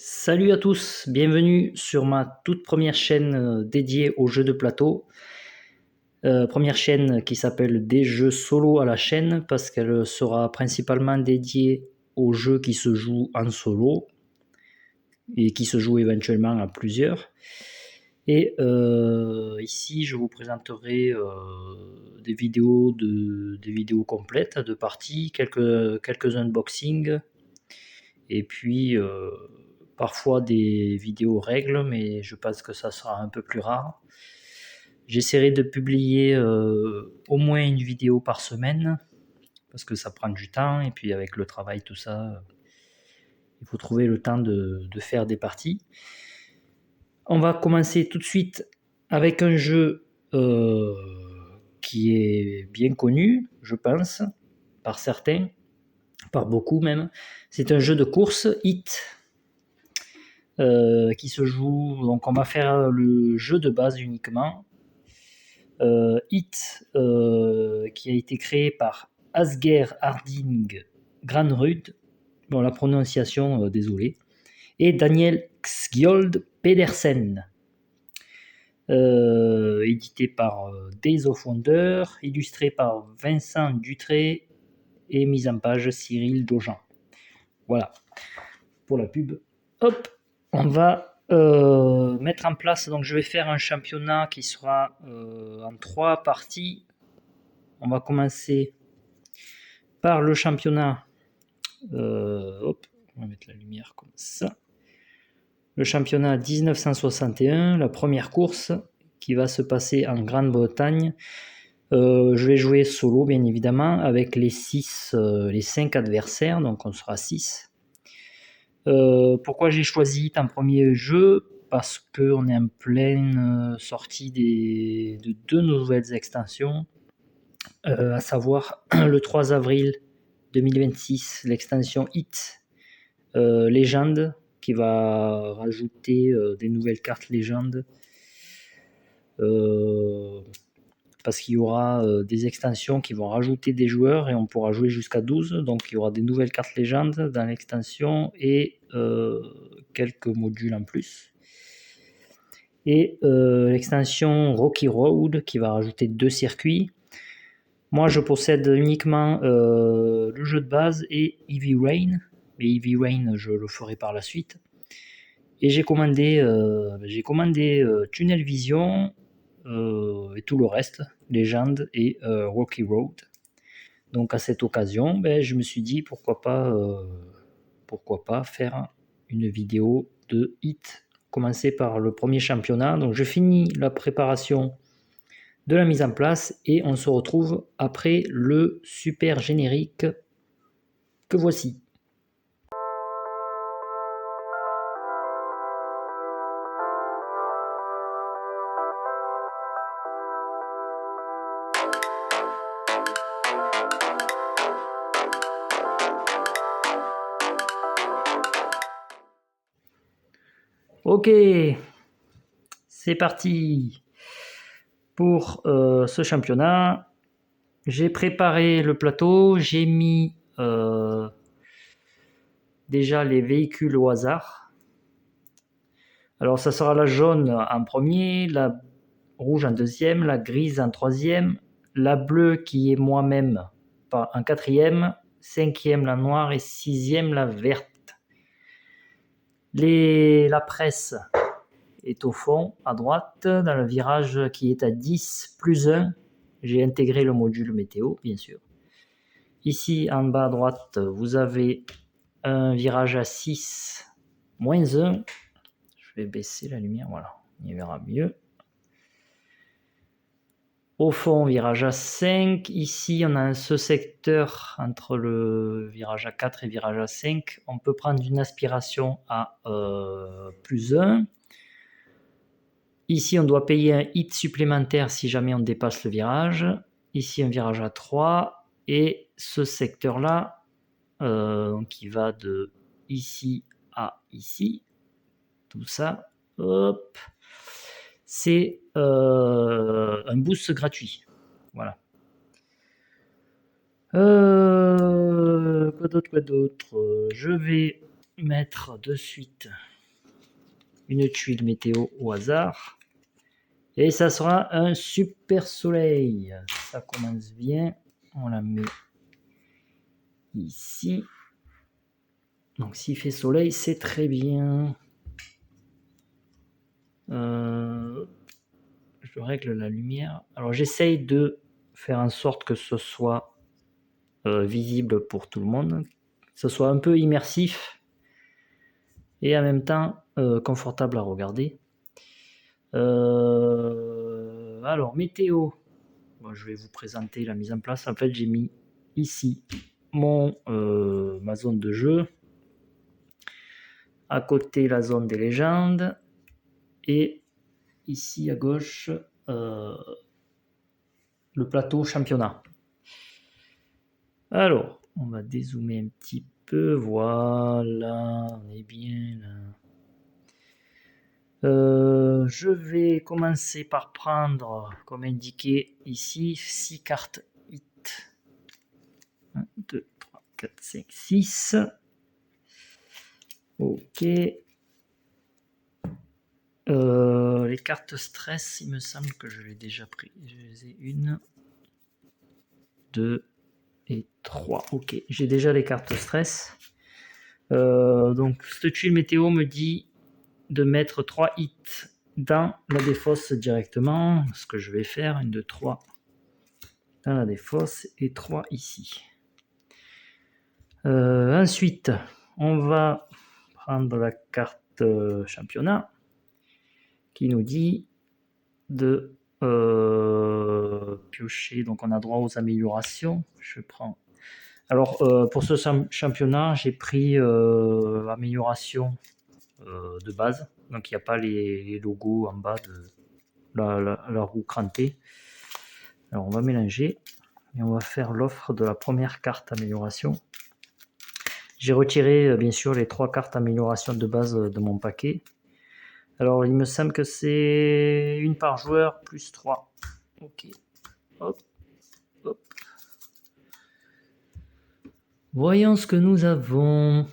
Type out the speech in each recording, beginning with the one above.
Salut à tous, bienvenue sur ma toute première chaîne dédiée aux jeux de plateau. Première chaîne qui s'appelle Des jeux solo à la chaîne parce qu'elle sera principalement dédiée aux jeux qui se jouent en solo et qui se jouent éventuellement à plusieurs. Et ici je vous présenterai des vidéos complètes de parties, quelques unboxings et puis parfois des vidéos règles, mais je pense que ça sera un peu plus rare. J'essaierai de publier au moins une vidéo par semaine, parce que ça prend du temps, et puis avec le travail, tout ça, il faut trouver le temps de faire des parties. On va commencer tout de suite avec un jeu qui est bien connu, je pense, par certains, par beaucoup même. C'est un jeu de course, Hit, qui se joue, donc on va faire le jeu de base uniquement. Hit, qui a été créé par Asger Harding Granrud, bon la prononciation, désolé, et Daniel Skjold Pedersen. Édité par Days of Wonder, illustré par Vincent Dutré et mise en page Cyril Dojan. Voilà pour la pub. Hop, on va mettre en place, donc je vais faire un championnat qui sera en 3 parties. On va commencer par le championnat. Hop, on va mettre la lumière comme ça. Le championnat 1961, la première course qui va se passer en Grande-Bretagne. Je vais jouer solo bien évidemment avec les 5 adversaires, donc on sera 6. Pourquoi j'ai choisi un premier jeu? Parce qu'on est en pleine sortie de 2 nouvelles extensions, à savoir le 3 avril 2026, l'extension Hit Légende, qui va rajouter des nouvelles cartes légendes, parce qu'il y aura des extensions qui vont rajouter des joueurs et on pourra jouer jusqu'à 12, donc il y aura des nouvelles cartes légendes dans l'extension et quelques modules en plus. Et l'extension Rocky Road qui va rajouter 2 circuits. Moi je possède uniquement le jeu de base et Heavy Rain, mais Heavy Rain je le ferai par la suite. Et j'ai commandé Tunnel Vision et tout le reste, Legend et Rocky Road. Donc à cette occasion, je me suis dit pourquoi pas faire une vidéo de Hit. Commencer par le premier championnat. Donc je finis la préparation de la mise en place et on se retrouve après le super générique que voici. Ok, c'est parti pour ce championnat. J'ai préparé le plateau, j'ai mis déjà les véhicules au hasard. Alors ça sera la jaune en premier, la rouge en deuxième, la grise en troisième, la bleue qui est moi-même en quatrième, cinquième la noire et sixième la verte. La presse est au fond, à droite, dans le virage qui est à 10 plus 1. J'ai intégré le module météo, bien sûr. Ici, en bas à droite, vous avez un virage à 6, moins 1. Je vais baisser la lumière, voilà, on y verra mieux. Au fond, virage à 5. Ici, on a ce secteur entre le virage à 4 et virage à 5. On peut prendre une aspiration à plus 1. Ici, on doit payer un hit supplémentaire si jamais on dépasse le virage. Ici, un virage à 3. Et ce secteur-là, qui va de ici à ici, tout ça, hop, c'est un boost gratuit. Voilà. Quoi d'autre? Je vais mettre de suite une tuile météo au hasard. Et ça sera un super soleil. Ça commence bien. On la met ici. Donc s'il fait soleil, c'est très bien. Je règle la lumière. Alors j'essaye de faire en sorte que ce soit visible pour tout le monde. Que ce soit un peu immersif. Et en même temps confortable à regarder. Alors, météo. Bon, je vais vous présenter la mise en place. En fait, j'ai mis ici ma zone de jeu. À côté, la zone des légendes. Et ici, à gauche, le plateau championnat. Alors, on va dézoomer un petit peu. Voilà, on est bien là. Je vais commencer par prendre, comme indiqué ici, 6 cartes hit. 1, 2, 3, 4, 5, 6. Ok. Les cartes stress, il me semble que je l'ai déjà pris. Je les ai 1, 2 et 3. Ok, j'ai déjà les cartes stress. Donc, cette tuile météo me dit de mettre 3 hits dans la défausse directement. Ce que je vais faire, 1, 2, 3 dans la défausse et 3 ici. Ensuite, on va prendre la carte championnat qui nous dit de piocher. Donc, on a droit aux améliorations. Je prends. Alors, pour ce championnat, j'ai pris amélioration de base. Donc, il n'y a pas les logos en bas de la roue crantée. Alors, on va mélanger et on va faire l'offre de la première carte amélioration. J'ai retiré bien sûr les 3 cartes amélioration de base de mon paquet. Alors il me semble que c'est 1 par joueur plus 3. Ok. Hop. Hop. Voyons ce que nous avons.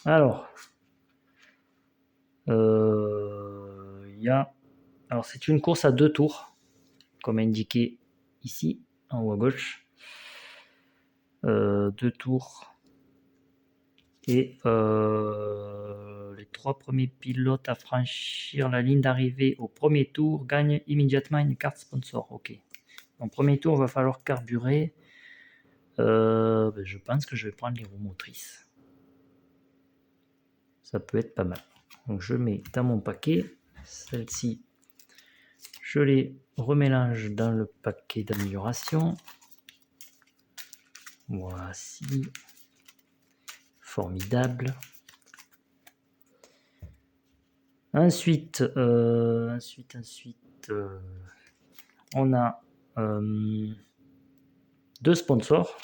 Alors. Alors c'est une course à 2 tours. Comme indiqué ici, en haut à gauche. 2 tours. Et les 3 premiers pilotes à franchir la ligne d'arrivée au premier tour gagnent immédiatement une carte sponsor. Ok. Donc premier tour, il va falloir carburer. Je pense que je vais prendre les roues motrices. Ça peut être pas mal. Donc je mets dans mon paquet. Celle-ci, je les remélange dans le paquet d'amélioration. Voici. Formidable. Ensuite, on a 2 sponsors.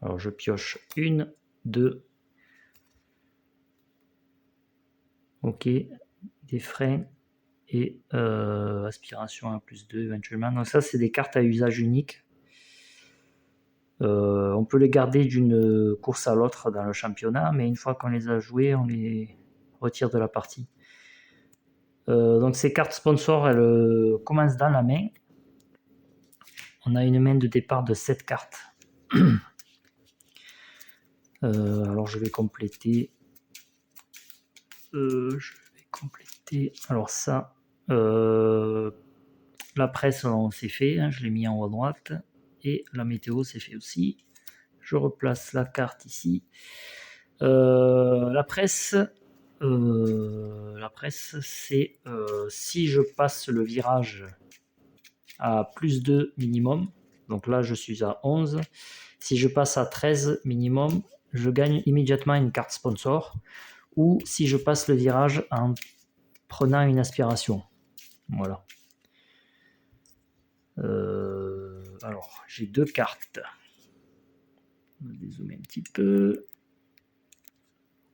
Alors je pioche 1, 2. Ok. Des freins et aspiration à plus 2 éventuellement. Donc ça, c'est des cartes à usage unique. On peut les garder d'une course à l'autre dans le championnat, mais une fois qu'on les a jouées, on les retire de la partie. Donc ces cartes sponsors, elles commencent dans la main. On a une main de départ de 7 cartes. Alors je vais compléter. Alors ça, la presse, c'est fait. Hein, je l'ai mis en haut à droite. Et la météo, c'est fait aussi. Je replace la carte ici. La presse, c'est si je passe le virage à plus 2 minimum, donc là je suis à 11, si je passe à 13 minimum, je gagne immédiatement une carte sponsor, ou si je passe le virage en prenant une aspiration. Voilà. Alors, j'ai 2 cartes. On va dézoomer un petit peu.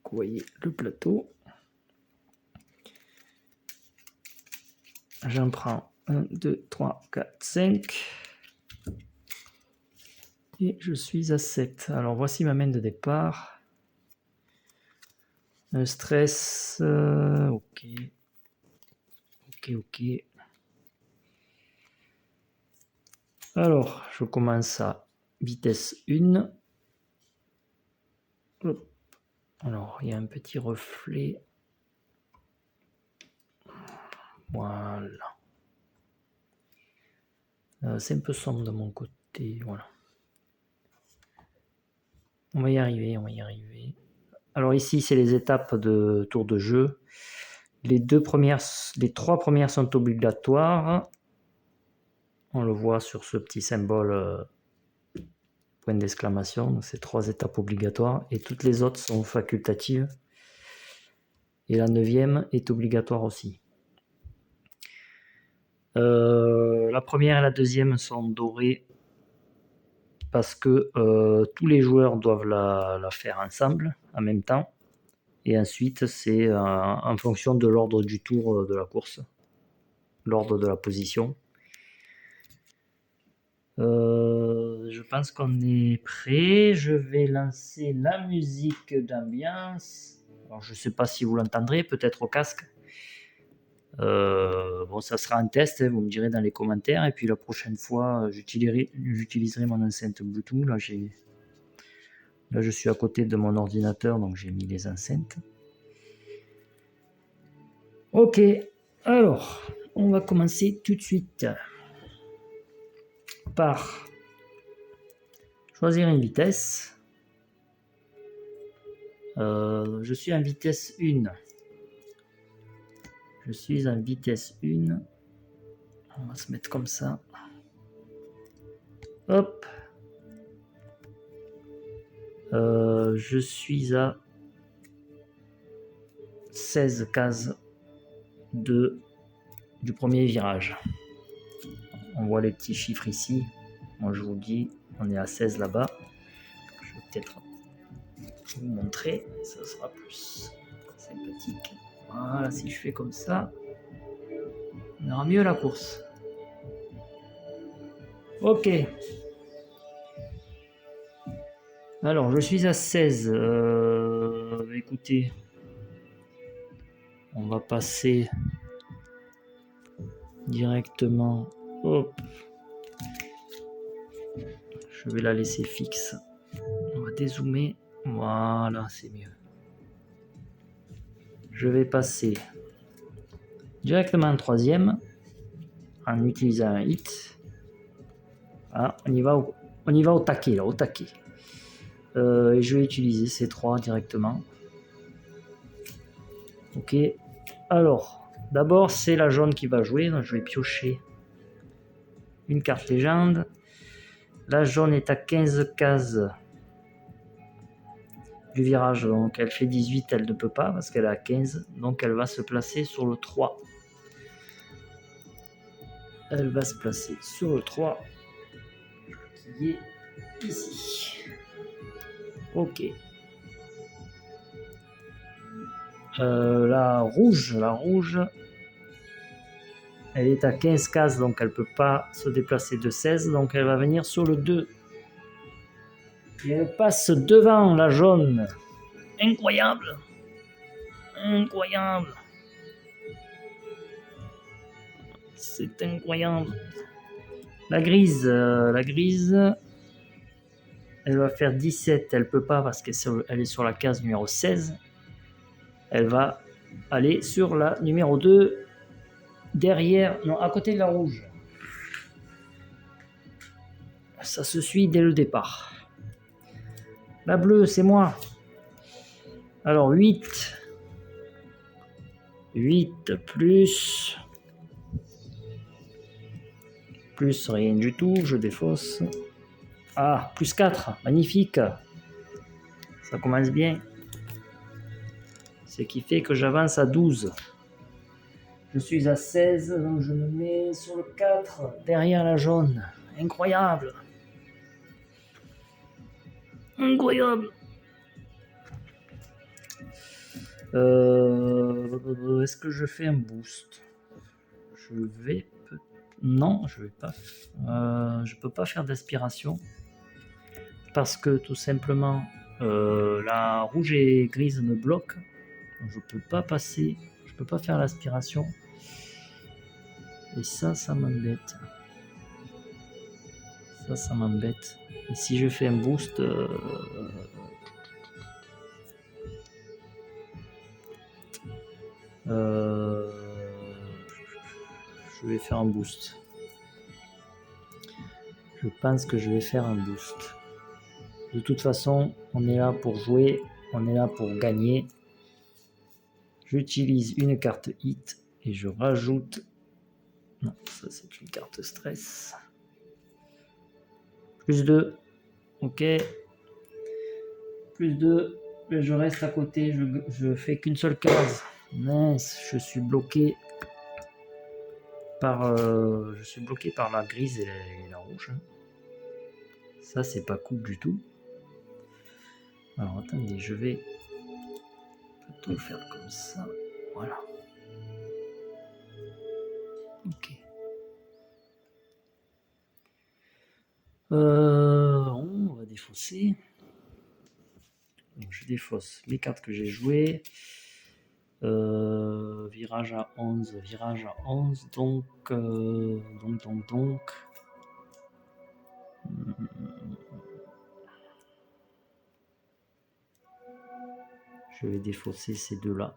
Vous voyez le plateau. J'en prends 1, 2, 3, 4, 5. Et je suis à 7. Alors voici ma main de départ. Un stress. Ok. Ok. Alors, je commence à vitesse 1. Hop. Alors, il y a un petit reflet. Voilà. C'est un peu sombre de mon côté. Voilà. On va y arriver. Alors ici, c'est les étapes de tour de jeu. Les 3 premières sont obligatoires. On le voit sur ce petit symbole point d'exclamation. C'est 3 étapes obligatoires et toutes les autres sont facultatives. Et la 9e est obligatoire aussi. La première et la deuxième sont dorées parce que tous les joueurs doivent la faire ensemble en même temps. Et ensuite, c'est en fonction de l'ordre du tour de la course, l'ordre de la position. Je pense qu'on est prêt. Je vais lancer la musique d'ambiance. Alors, je ne sais pas si vous l'entendrez, peut-être au casque. Bon, ça sera un test, vous me direz dans les commentaires. Et puis la prochaine fois, j'utiliserai mon enceinte Bluetooth. Là, je suis à côté de mon ordinateur, donc j'ai mis les enceintes. Ok, alors, on va commencer tout de suite par choisir une vitesse. Je suis en vitesse 1. Je suis en vitesse 1. On va se mettre comme ça. Hop. Je suis à 16 cases du premier virage. On voit les petits chiffres ici. Moi, je vous dis, on est à 16 là-bas. Je vais peut-être vous montrer. Ça sera plus sympathique. Voilà, si je fais comme ça, on aura mieux la course. Ok. Alors, je suis à 16. Écoutez, on va passer directement. Hop. Je vais la laisser fixe. On va dézoomer. Voilà, c'est mieux. Je vais passer directement en 3e en utilisant un hit. Ah, on y va au taquet là, au taquet. Et je vais utiliser ces 3 directement. Ok. Alors, d'abord c'est la jaune qui va jouer, donc je vais piocher une carte légende. La jaune est à 15 cases du virage, donc elle fait 18, elle ne peut pas parce qu'elle est à 15, donc elle va se placer sur le 3. Elle va se placer sur le 3 qui est ici. Ok. La rouge, elle est à 15 cases, donc elle ne peut pas se déplacer de 16, donc elle va venir sur le 2. Et elle passe devant la jaune. Incroyable. C'est incroyable. La grise, elle va faire 17, elle ne peut pas parce qu'elle est sur la case numéro 16. Elle va aller sur la numéro 2, derrière, non, à côté de la rouge. Ça se suit dès le départ. La bleue, c'est moi. Alors 8 plus rien du tout, je défausse. Ah, plus 4, magnifique. Ça commence bien. Ce qui fait que j'avance à 12. Je suis à 16, donc je me mets sur le 4, derrière la jaune. Incroyable. Est-ce que je fais un boost? Non, je vais pas. Je peux pas faire d'aspiration parce que tout simplement la rouge et grise me bloquent. Donc, je peux pas passer, je peux pas faire l'aspiration. Et ça m'embête. Ça m'embête. Et si je fais un boost, je vais faire un boost. Je pense que je vais faire un boost. De toute façon, on est là pour jouer, on est là pour gagner. J'utilise une carte hit et je rajoute... Non, ça c'est une carte stress. Plus 2. Ok. Plus 2. Je reste à côté, je fais qu'une seule case. Mince, je suis bloqué par la grise et la rouge. Ça c'est pas cool du tout. Alors attendez, je vais plutôt faire comme ça. Voilà. Ok. On va défausser. Donc, je défausse les cartes que j'ai jouées. Virage à 11, donc. Je vais défausser ces deux-là.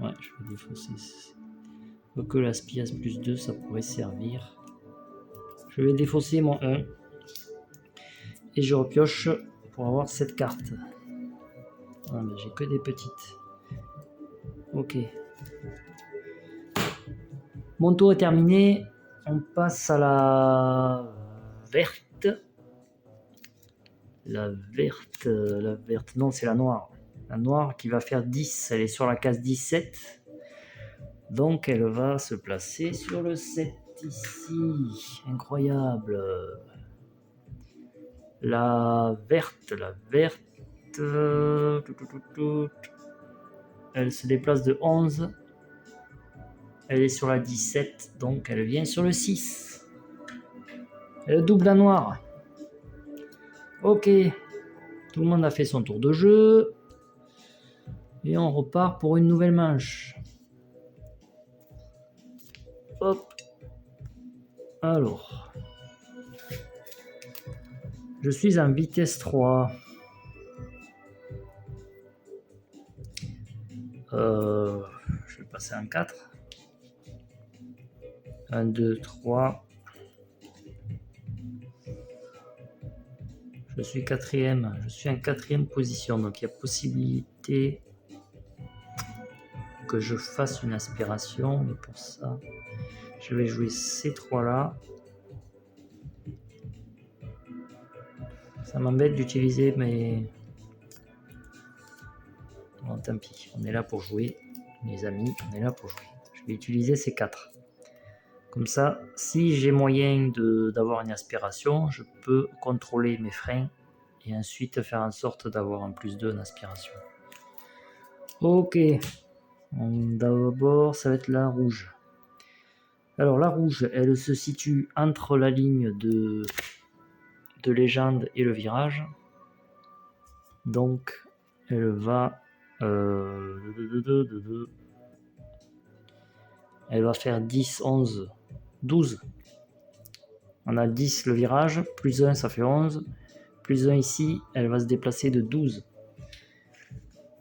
Ouais, je vais défausser. Que l'aspias plus 2, ça pourrait servir. Je vais défausser mon 1. Et je repioche pour avoir cette carte. Ah, mais j'ai que des petites. Ok. Mon tour est terminé. On passe à la verte. La verte. Non, c'est la noire. La noire qui va faire 10. Elle est sur la case 17. Donc, elle va se placer sur le 7 ici. Incroyable. La verte. Elle se déplace de 11. Elle est sur la 17, donc elle vient sur le 6. Elle double la noire. Ok. Tout le monde a fait son tour de jeu. Et on repart pour une nouvelle manche. Hop. Alors. Je suis en vitesse 3. Je vais passer en 4. 1, 2, 3. Je suis quatrième. Je suis en 4e position. Donc il y a possibilité que je fasse une aspiration. Mais pour ça, je vais jouer ces 3-là. Ça m'embête d'utiliser mes... Bon, tant pis. On est là pour jouer. Mes amis, on est là pour jouer. Je vais utiliser ces 4. Comme ça, si j'ai moyen d'avoir une aspiration, je peux contrôler mes freins et ensuite faire en sorte d'avoir un plus 2 en aspiration. Ok. D'abord, ça va être la rouge. Alors, la rouge, elle se situe entre la ligne de légende et le virage. Donc, elle va... elle va faire 10, 11, 12. On a 10 le virage, plus 1 ça fait 11, plus 1 ici, elle va se déplacer de 12.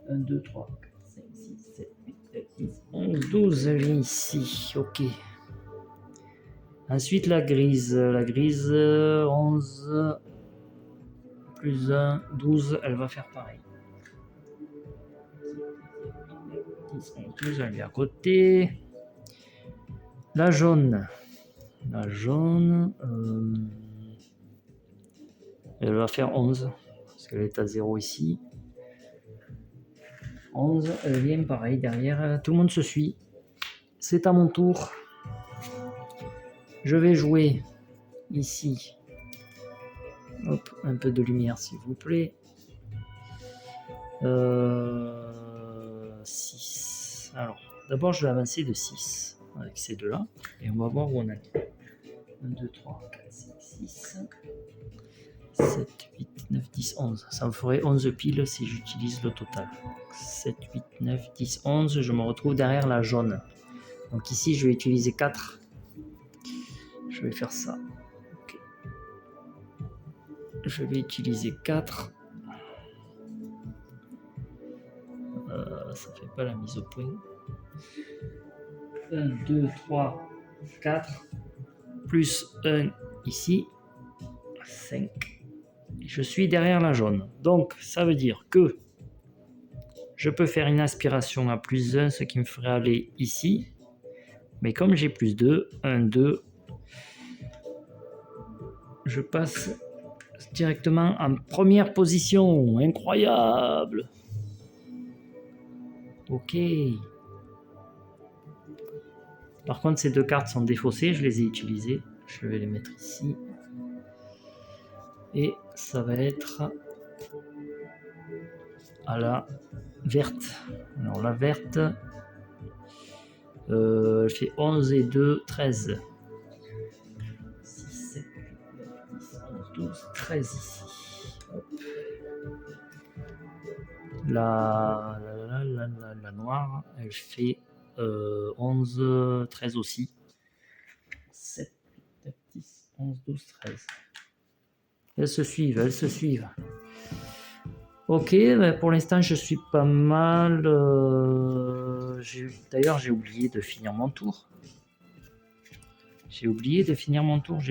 1, 2, 3, 4, 5, 6, 7, 8, 9, 10, 11, 12, elle vient ici, ok. Ensuite la grise 11, plus 1, 12, elle va faire pareil. 10, 11, 12, elle vient à côté. La jaune, elle va faire 11, parce qu'elle est à 0 ici. 11, elle vient pareil derrière, tout le monde se suit. C'est à mon tour. Je vais jouer ici. Hop, un peu de lumière s'il vous plaît. 6. Alors, d'abord je vais avancer de 6 avec ces deux-là. Et on va voir où on est. 1, 2, 3, 4, 5, 6. 7, 8, 9, 10, 11. Ça me ferait 11 piles si j'utilise le total. 7, 8, 9, 10, 11. Je me retrouve derrière la jaune. Donc ici, je vais utiliser 4. Je vais faire ça. Okay. Je vais utiliser 4. Ça fait pas la mise au point. 1, 2, 3, 4. Plus 1 ici. 5. Je suis derrière la jaune. Donc, ça veut dire que je peux faire une aspiration à plus 1, ce qui me ferait aller ici. Mais comme j'ai plus 2, 1, 2, je passe directement en première position. Incroyable! Ok. Par contre, ces 2 cartes sont défaussées. Je les ai utilisées. Je vais les mettre ici. Et ça va être à la verte. Alors la verte, elle fait 11 et 2, 13. 6, 7, 8, 9, 10, 11, 12, 13 ici. Hop. La noire, elle fait 11, 13 aussi. 7, 8, 9, 10, 11, 12, 13. Elles se suivent, elles se suivent. Ok, ben pour l'instant je suis pas mal. D'ailleurs j'ai oublié de finir mon tour. J'ai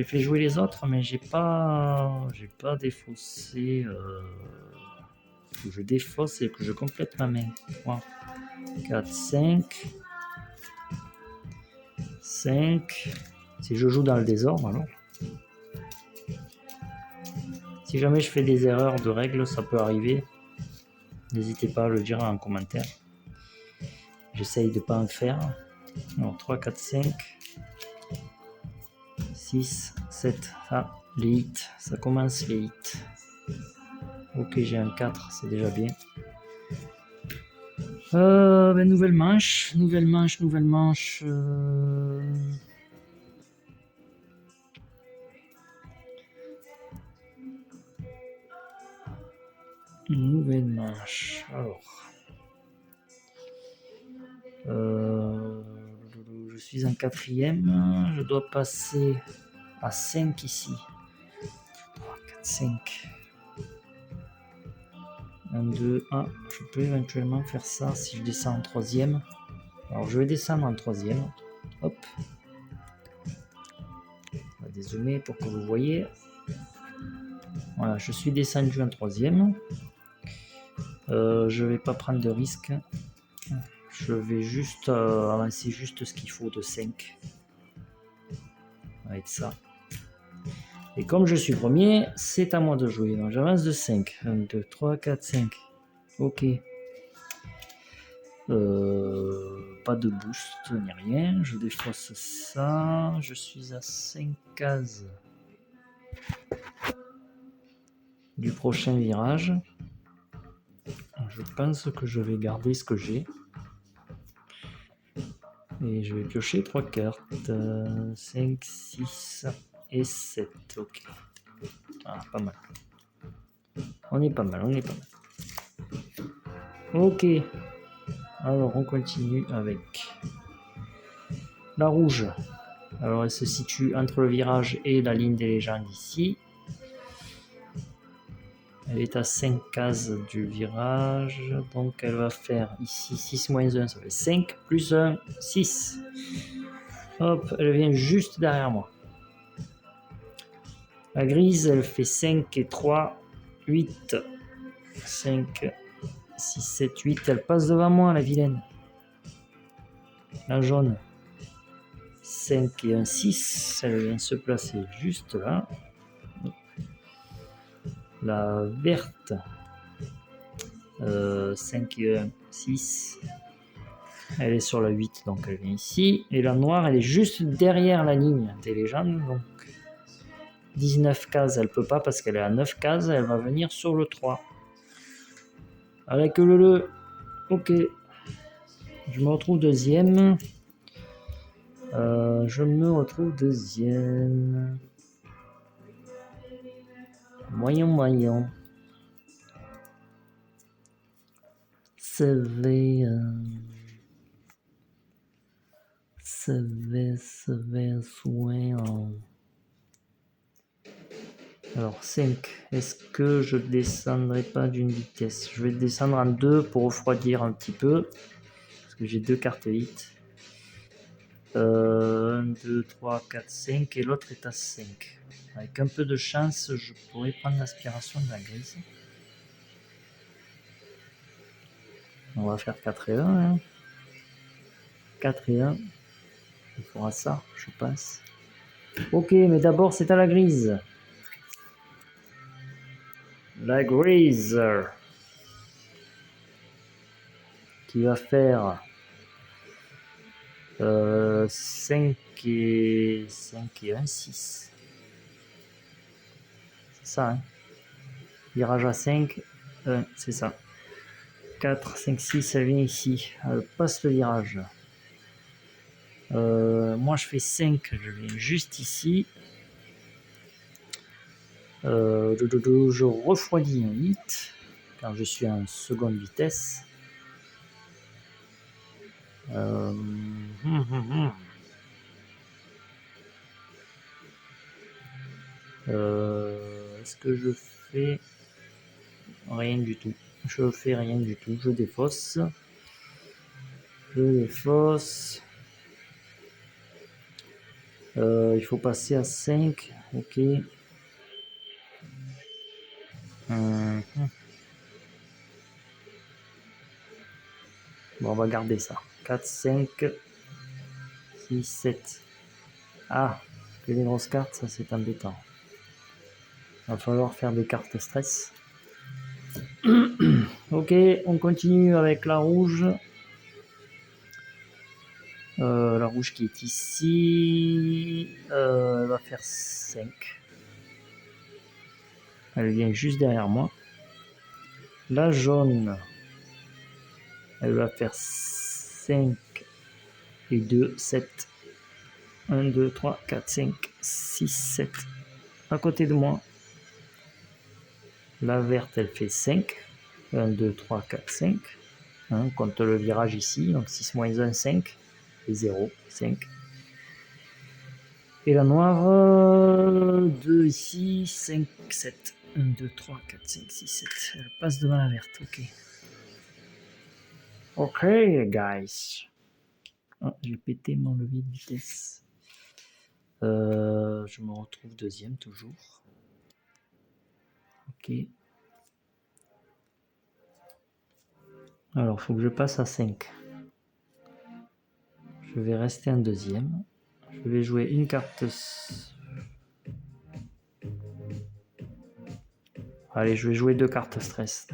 fait jouer les autres, mais j'ai pas défaussé. Que je défausse et que je complète ma main. 3, 4, 5. 5. Si je joue dans le désordre, alors. Si jamais je fais des erreurs de règles, ça peut arriver. N'hésitez pas à le dire en commentaire. J'essaye de ne pas en faire. Alors, 3, 4, 5. 6, 7. Ah, les hits. Ça commence les hits. Ok, j'ai un 4, c'est déjà bien. Nouvelle manche. Nouvelle manche. Nouvelle manche. Alors. Je suis en 4e. Je dois passer à 5 ici. 3, 4, 5. 1, 2, 1. Je peux éventuellement faire ça si je descends en 3e. Alors je vais descendre en 3e. Hop. On va dézoomer pour que vous voyez. Voilà, je suis descendu en 3e. Je vais pas prendre de risque. Je vais juste avancer juste ce qu'il faut de 5. Avec ça. Et comme je suis premier, c'est à moi de jouer. Donc j'avance de 5. 1, 2, 3, 4, 5. Ok. Pas de boost ni rien. Je défausse ça. Je suis à 5 cases du prochain virage. Je pense que je vais garder ce que j'ai. Et je vais piocher 3 cartes. 5, 6 et 7. Ok. Ah, pas mal. On est pas mal. Ok. Alors on continue avec la rouge. Alors elle se situe entre le virage et la ligne des légendes ici. Elle est à 5 cases du virage. Donc elle va faire ici 6 moins 1, ça fait 5. Plus 1, 6. Hop, elle vient juste derrière moi. La grise, elle fait 5 et 3, 8. 5, 6, 7, 8. Elle passe devant moi, la vilaine. La jaune. 5 et un 6. Elle vient se placer juste là. La verte. 5 et 1, 6. Elle est sur la 8, donc elle vient ici. Et la noire, elle est juste derrière la ligne des légendes. Donc 19 cases, elle peut pas parce qu'elle est à 9 cases. Elle va venir sur le 3. Avec le. Ok. Je me retrouve deuxième. Voyons. CV soin. Alors 5. Est-ce que je descendrai pas d'une vitesse? Je vais descendre en 2 pour refroidir un petit peu. Parce que j'ai 2 cartes 8. 1, 2, 3, 4, 5 et l'autre est à 5. Avec un peu de chance, je pourrais prendre l'aspiration de la grise. On va faire 4 et 1. Hein. 4 et 1. Il fera ça, je pense. Ok, mais d'abord c'est à la grise. La grise. Qui va faire 5 et 1, 6. C'est ça, hein. Virage à 5, 1, c'est ça. 4, 5, 6, elle vient ici. Elle passe le virage. Moi je fais 5, je viens juste ici. Je refroidis un 8 quand je suis en seconde vitesse. Est-ce que je fais rien du tout? Je fais rien du tout, je défausse. Il faut passer à 5, ok. Bon, on va garder ça. 4, 5, 6, 7. Ah, que des grosses cartes, ça c'est embêtant. Il va falloir faire des cartes stress. Ok, on continue avec la rouge. La rouge qui est ici, elle va faire 5. Elle vient juste derrière moi. La jaune, elle va faire 5 et 2, 7. 1, 2, 3, 4, 5, 6, 7. À côté de moi. La verte, elle fait 5. 1, 2, 3, 4, 5. Hein, compte le virage ici. Donc 6 moins 1, 5. Et 0, 5. Et la noire, 2 ici, 5, 7. 1, 2, 3, 4, 5, 6, 7. Elle passe devant la verte, ok. Ok, guys. Ah, j'ai pété mon levier de vitesse. Je me retrouve deuxième toujours. Ok. Alors, il faut que je passe à 5. Je vais rester en deuxième. Je vais jouer une carte. Allez, je vais jouer 2 cartes stress.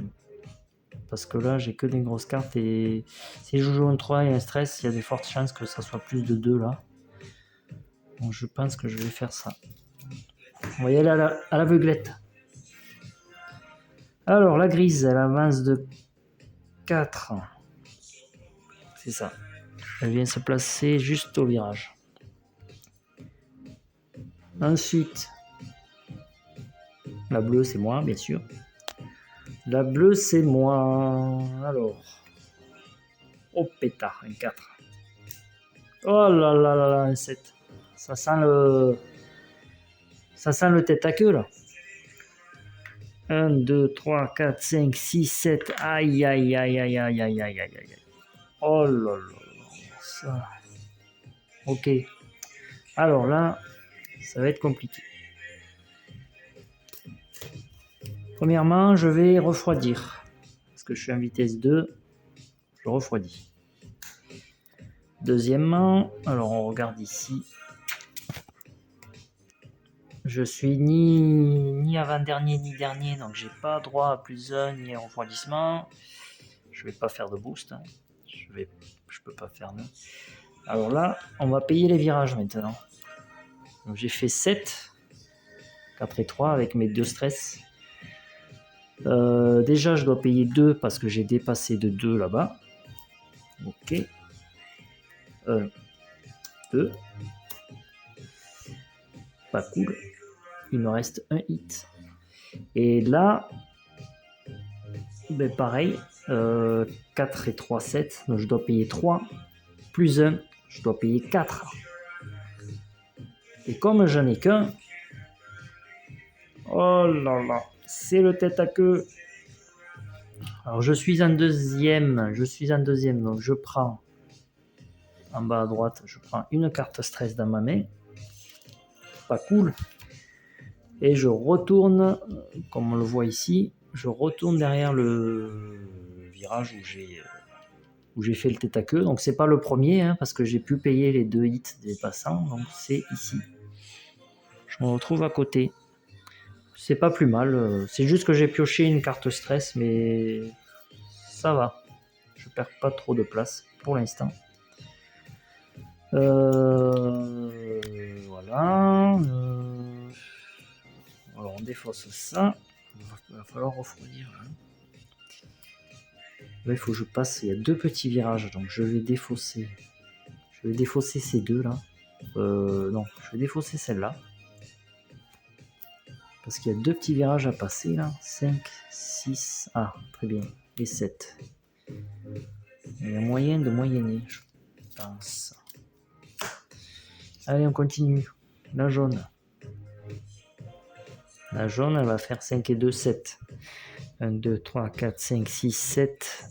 Parce que là, j'ai que des grosses cartes. Et si je joue un 3 et un stress, il y a des fortes chances que ça soit plus de 2 là. Donc je pense que je vais faire ça. On va y aller à l'aveuglette. Alors, la grise, elle avance de 4. C'est ça. Elle vient se placer juste au virage. Ensuite, la bleue, c'est moi, bien sûr. La bleue, c'est moi. Alors. Oh, pétard, un 4. Oh là là là là, un 7. Ça sent le tête à queue, là. 1, 2, 3, 4, 5, 6, 7. Aïe, aïe, aïe, aïe, aïe, aïe, aïe, aïe, aïe. Oh là là. Ça. Ok. Alors là, ça va être compliqué. Premièrement, je vais refroidir. Parce que je suis en vitesse 2. Je refroidis. Deuxièmement, alors on regarde ici. Je suis ni avant-dernier ni dernier, donc j'ai pas droit à plus 1 ni à refroidissement. Je vais pas faire de boost. Hein. Je peux pas faire de... Alors là, on va payer les virages maintenant. Donc j'ai fait 7, 4 et 3 avec mes 2 stress. Déjà, je dois payer 2 parce que j'ai dépassé de 2 là-bas. Ok. 1, 2. Pas cool. Il me reste un hit. Et là, ben pareil, 4 et 3, 7. Donc je dois payer 3. Plus 1, je dois payer 4. Et comme je n'ai qu'un, oh là là, c'est le tête à queue. Alors je suis en deuxième, donc je prends en bas à droite, je prends une carte stress dans ma main. Pas cool. Et je retourne, comme on le voit ici, je retourne derrière le virage où j'ai fait le tête à queue. Donc c'est pas le premier, hein, parce que j'ai pu payer les 2 hits des passants, donc c'est ici. Je me retrouve à côté. C'est pas plus mal, c'est juste que j'ai pioché une carte stress, mais ça va. Je perds pas trop de place pour l'instant. Voilà. Alors on défausse ça. Il va falloir refroidir. Hein. Là, il faut que je passe. Il y a 2 petits virages, donc je vais défausser. Je vais défausser ces deux là. Non, je vais défausser celle-là. Parce qu'il y a 2 petits virages à passer là. 5, 6. Ah, très bien. Et 7. Il y a moyen de moyenner, je pense. Allez, on continue. La jaune. La jaune, elle va faire 5 et 2, 7. 1, 2, 3, 4, 5, 6, 7.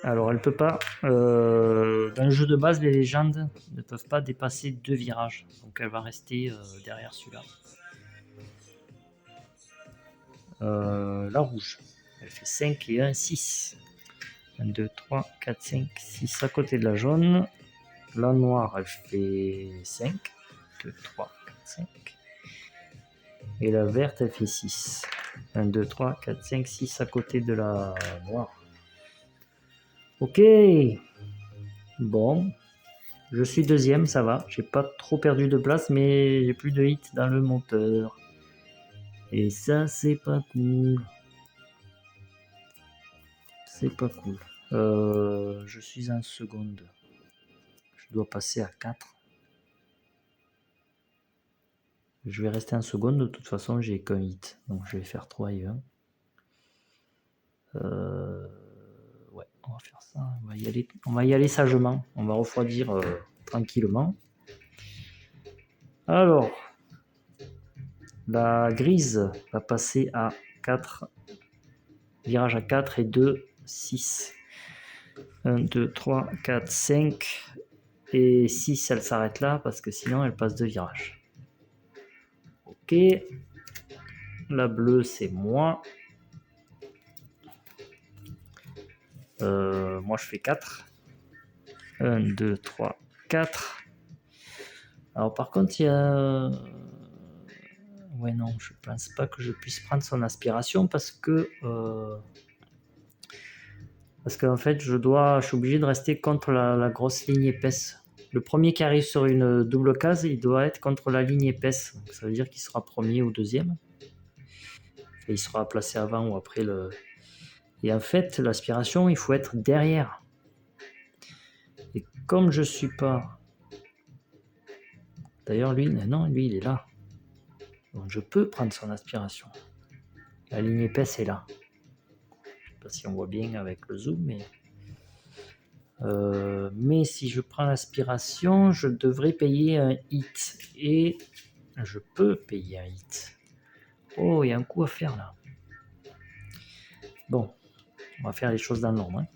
Alors, elle peut pas. Dans le jeu de base, les légendes ne peuvent pas dépasser 2 virages. Donc, elle va rester derrière celui-là. La rouge. Elle fait 5 et 1, 6. 1, 2, 3, 4, 5, 6 à côté de la jaune. La noire, elle fait 5. 2, 3, 4, 5. Et la verte, elle fait 6. 1, 2, 3, 4, 5, 6 à côté de la noire. Ok. Bon. Je suis deuxième, ça va. J'ai pas trop perdu de place, mais j'ai plus de hits dans le moteur. Et ça, c'est pas cool. C'est pas cool. Je suis en seconde. Je dois passer à 4. Je vais rester en seconde. De toute façon, j'ai qu'un hit. Donc, je vais faire 3 et 1. Ouais, on va faire ça. On va y aller sagement. On va refroidir tranquillement. Alors, la grise va passer à 4. Virage à 4 et 2, 6. 1, 2, 3, 4, 5. Et 6, elle s'arrête là parce que sinon elle passe 2 virages. Ok. La bleue, c'est moi. Moi, je fais 4. 1, 2, 3, 4. Alors, par contre, il y a. Ouais, non, je pense pas que je puisse prendre son aspiration parce que. Parce qu'en fait, je suis obligé de rester contre la grosse ligne épaisse. Le premier qui arrive sur une double case, il doit être contre la ligne épaisse. Donc, ça veut dire qu'il sera premier ou deuxième. Et il sera placé avant ou après le. Et en fait, l'aspiration, il faut être derrière. Et comme je suis pas. D'ailleurs, lui, non, lui, il est là. Donc, je peux prendre son aspiration. La ligne épaisse est là. Je sais pas si on voit bien avec le zoom, mais si je prends l'aspiration, je devrais payer un hit. Et je peux payer un hit. Oh, il y a un coup à faire là. Bon, on va faire les choses dans l'ordre. Hein.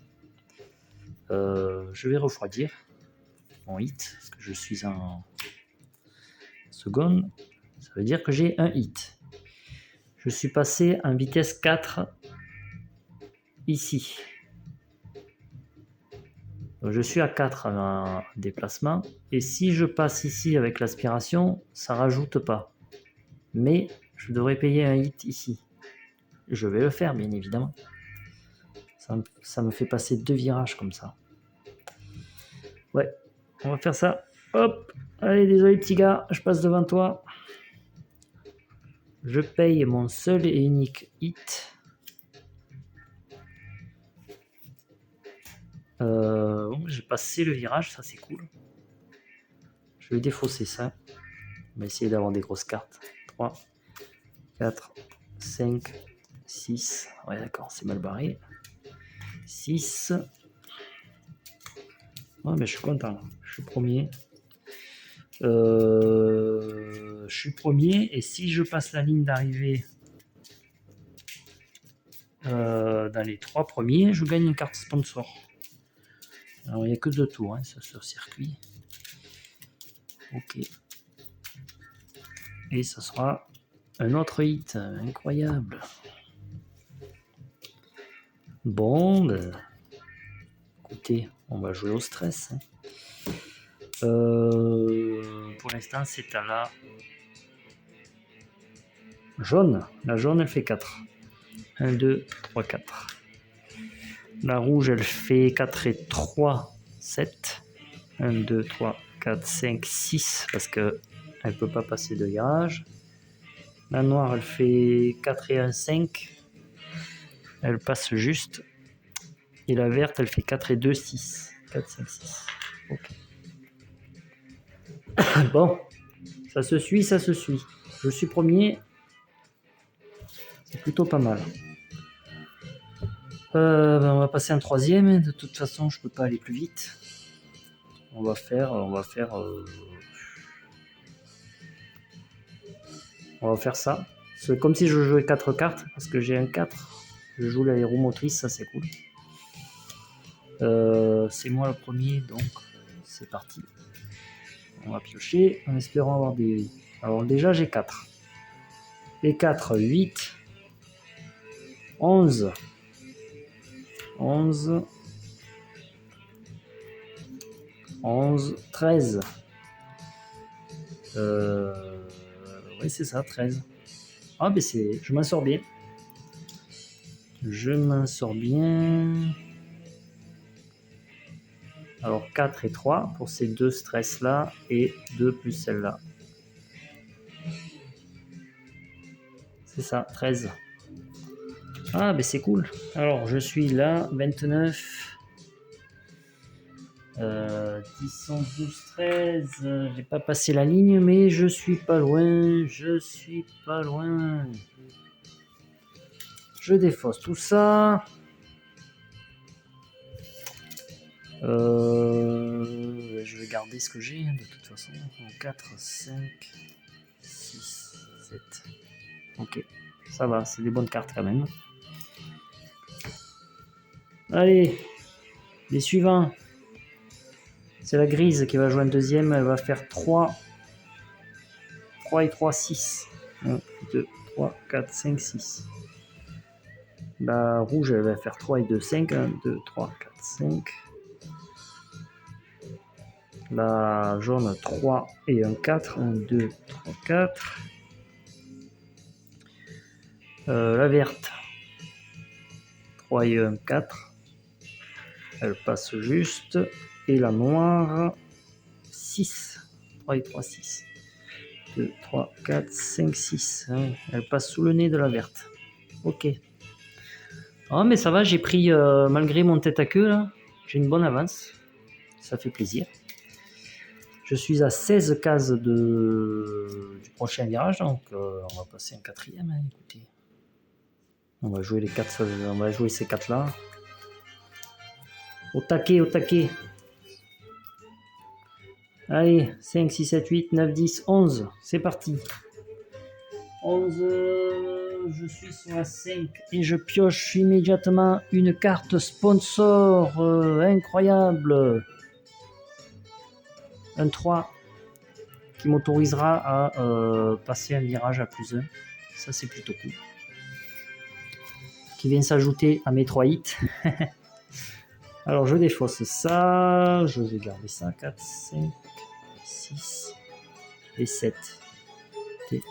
Je vais refroidir mon hit, parce que je suis en seconde. Ça veut dire que j'ai un hit. Je suis passé en vitesse 4 ici. Donc je suis à 4 en déplacement. Et si je passe ici avec l'aspiration, ça ne rajoute pas. Mais je devrais payer un hit ici. Je vais le faire, bien évidemment. Ça me fait passer 2 virages comme ça. Ouais, on va faire ça. Hop, allez, désolé petit gars, je passe devant toi. Je paye mon seul et unique hit. J'ai passé le virage, ça c'est cool. Je vais défausser ça. On va essayer d'avoir des grosses cartes. 3, 4, 5, 6. Ouais, d'accord, c'est mal barré. 6. Ouais, mais je suis content. Je suis premier. Je suis premier. Et si je passe la ligne d'arrivée dans les 3 premiers, je gagne une carte sponsor. Alors, il n'y a que 2 tours, hein, ça, sur circuit. Ok. Et ça sera un autre hit. Incroyable. Bon, ben, écoutez, on va jouer au stress. Hein. Pour l'instant, c'est à la jaune. La jaune, elle fait 4. 1, 2, 3, 4. La rouge, elle fait 4 et 3, 7. 1, 2, 3, 4, 5, 6, parce qu'elle ne peut pas passer de virage. La noire, elle fait 4 et 1, 5. Elle passe juste. Et la verte, elle fait 4 et 2, 6. 4, 5, 6. Ok. Bon, ça se suit, ça se suit. Je suis premier. C'est plutôt pas mal. Ben on va passer un troisième. De toute façon, je peux pas aller plus vite. On va faire ça. C'est comme si je jouais 4 cartes, parce que j'ai un 4. Je joue la héros motrice, ça c'est cool. C'est moi le premier, donc c'est parti. On va piocher en espérant avoir des... Alors déjà j'ai 4. Les 4, 8, 11, 11, 11, 13. Oui, c'est ça, 13. Ah, mais c'est... Je m'en sors bien. Je m'en sors bien. Alors 4 et 3 pour ces 2 stress là et 2 plus celle-là. C'est ça, 13. Ah, mais c'est cool. Alors je suis là, 29. 10, 11, 12, 13. J'ai pas passé la ligne, mais je suis pas loin. Je suis pas loin. Je défausse tout ça. Je vais garder ce que j'ai de toute façon. 4, 5, 6, 7. Ok, ça va, c'est des bonnes cartes quand même. Allez, les suivants. C'est la grise qui va jouer un deuxième. Elle va faire 3. 3 et 3, 6. 1, 2, 3, 4, 5, 6. La rouge, elle va faire 3 et 2, 5. 1, 2, 3, 4, 5. La jaune, 3 et 1, 4. 1, 2, 3, 4. La verte, 3 et 1, 4. Elle passe juste. Et la noire, 6. 3 et 3, 6. 2, 3, 4, 5, 6. Elle passe sous le nez de la verte. Ok. Oh, mais ça va, j'ai pris, malgré mon tête à queue, là, j'ai une bonne avance. Ça fait plaisir. Je suis à 16 cases du prochain virage, donc on va passer un quatrième. Hein, écoutez. On va jouer ces 4 là. Au taquet, au taquet. Allez, 5, 6, 7, 8, 9, 10, 11. C'est parti. 11, je suis sur la 5 et je pioche immédiatement une carte sponsor incroyable. Un 3 qui m'autorisera à passer un virage à plus 1. Ça, c'est plutôt cool. Qui vient s'ajouter à mes 3 hits. Alors, je défausse ça. Je vais garder ça. 4, 5, 6 et 7. Okay.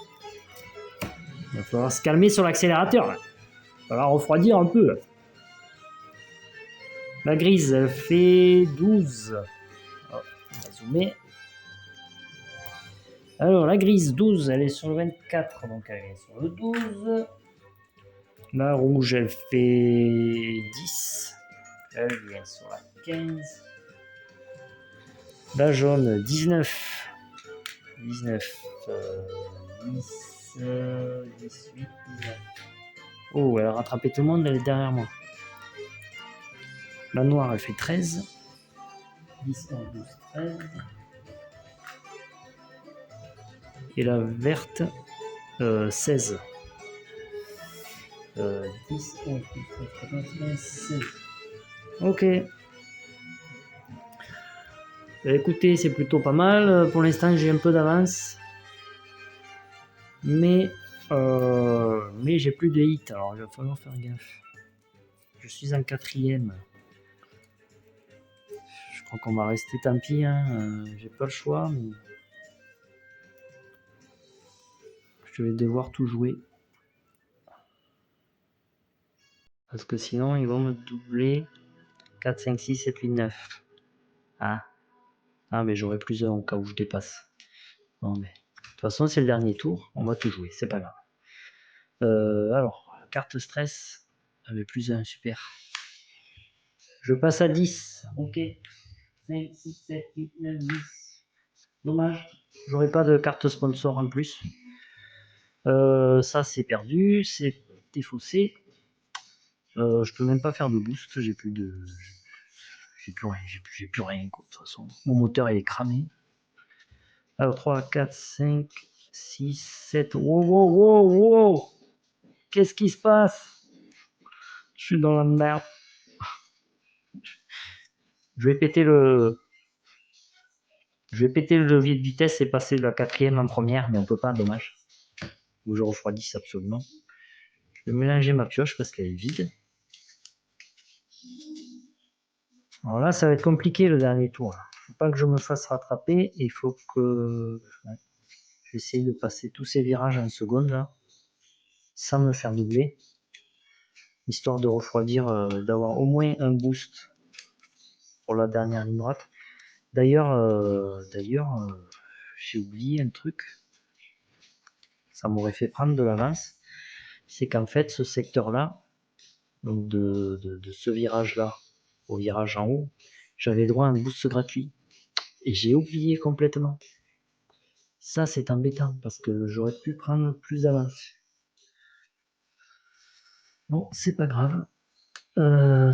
Il va falloir se calmer sur l'accélérateur. Il va falloir refroidir un peu. La grise, elle fait 12. Oh, on va zoomer. Alors, la grise, 12, elle est sur le 24, donc elle est sur le 12. La rouge, elle fait 10. Elle vient sur la 15. La jaune, 19. 19, 10, 18, 19. Oh, elle a rattrapé tout le monde, elle est derrière moi. La noire, elle fait 13. 10, 11, 12, 13. Et la verte, 16. 10, 11, 12, 13, 14, 15, 16. Ok. Écoutez, c'est plutôt pas mal. Pour l'instant, j'ai un peu d'avance. Mais j'ai plus de hits, alors il va falloir faire gaffe. Je suis en 4ème. Je crois qu'on va rester, tant pis. J'ai pas le choix, mais je vais devoir tout jouer. Parce que sinon, ils vont me doubler 4, 5, 6, 7, 8, 9. Ah, mais j'aurai plusieurs au cas où je dépasse. Bon, mais de toute façon, c'est le dernier tour. On va tout jouer, c'est pas grave. Alors, carte stress. Avec plus 1, super. Je passe à 10. Ok. 5, 6, 7, 8, 9, 10. Dommage. J'aurai pas de carte sponsor en plus. Ça, c'est perdu. C'est défaussé. Je peux même pas faire de boost. J'ai plus rien. J'ai plus rien, quoi, de toute façon. Mon moteur, il est cramé. Alors, 3, 4, 5, 6, 7. Wow, wow, wow, wow. Qu'est-ce qui se passe? Je suis dans la merde. Je vais péter le levier de vitesse et passer de la 4ème en première, mais on peut pas, dommage. Ou je refroidisse absolument. Je vais mélanger ma pioche parce qu'elle est vide. Alors là, ça va être compliqué le dernier tour. Faut pas que je me fasse rattraper. Il faut que j'essaye de passer tous ces virages en seconde là, sans me faire doubler, histoire de refroidir, d'avoir au moins un boost pour la dernière ligne droite. D'ailleurs, j'ai oublié un truc. Ça m'aurait fait prendre de l'avance. C'est qu'en fait, ce secteur-là, donc de ce virage-là au virage en haut, j'avais droit à un boost gratuit. Et j'ai oublié complètement. Ça, c'est embêtant parce que j'aurais pu prendre plus d'avance. Bon, c'est pas grave.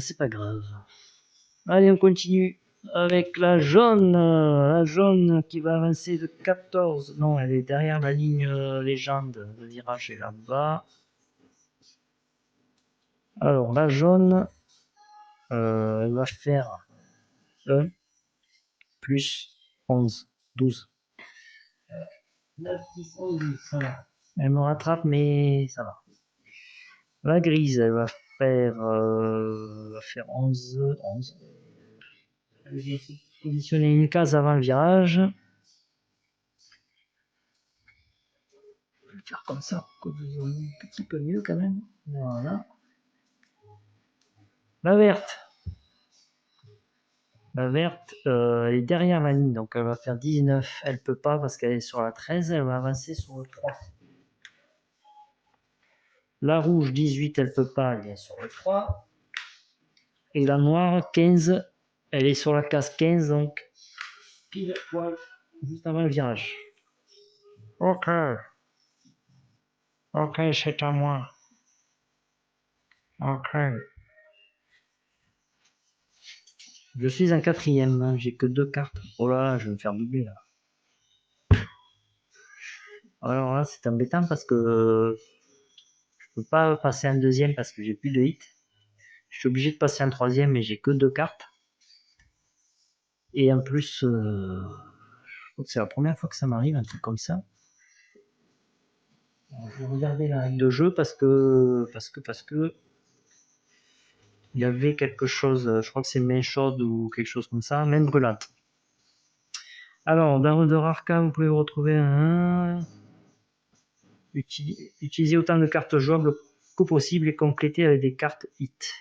C'est pas grave. Allez, on continue avec la jaune. La jaune qui va avancer de 14. Non, elle est derrière la ligne légende. Le virage est là-bas. Alors, la jaune, elle va faire 1 plus 11, 12. 9, 10, 11, 12, ça va. Elle me rattrape, mais ça va. La grise, elle va faire 11, 11. J'ai positionné une case avant le virage. Je vais le faire comme ça, pour que vous voyez un petit peu mieux quand même. Voilà. La verte. La verte, elle est derrière la ligne, donc elle va faire 19. Elle peut pas parce qu'elle est sur la 13, elle va avancer sur le 3. La rouge, 18, elle peut pas, elle est sur le 3. Et la noire, 15, elle est sur la case 15, donc pile poil juste avant le virage. Ok. Ok, c'est à moi. Ok. Je suis en 4ème, hein, j'ai que 2 cartes. Oh là là, je vais me faire doubler là. Alors là, c'est embêtant parce que je peux pas passer en 2ème parce que j'ai plus de hit. Je suis obligé de passer en 3ème, mais j'ai que 2 cartes. Et en plus, je crois que c'est la première fois que ça m'arrive, un truc comme ça. Alors, je vais regarder la règle de jeu parce que il y avait quelque chose, je crois que c'est main chaude ou quelque chose comme ça, main brûlante. Alors, dans de rares cas, vous pouvez retrouver un... Utilisez autant de cartes jouables que possible et compléter avec des cartes hit.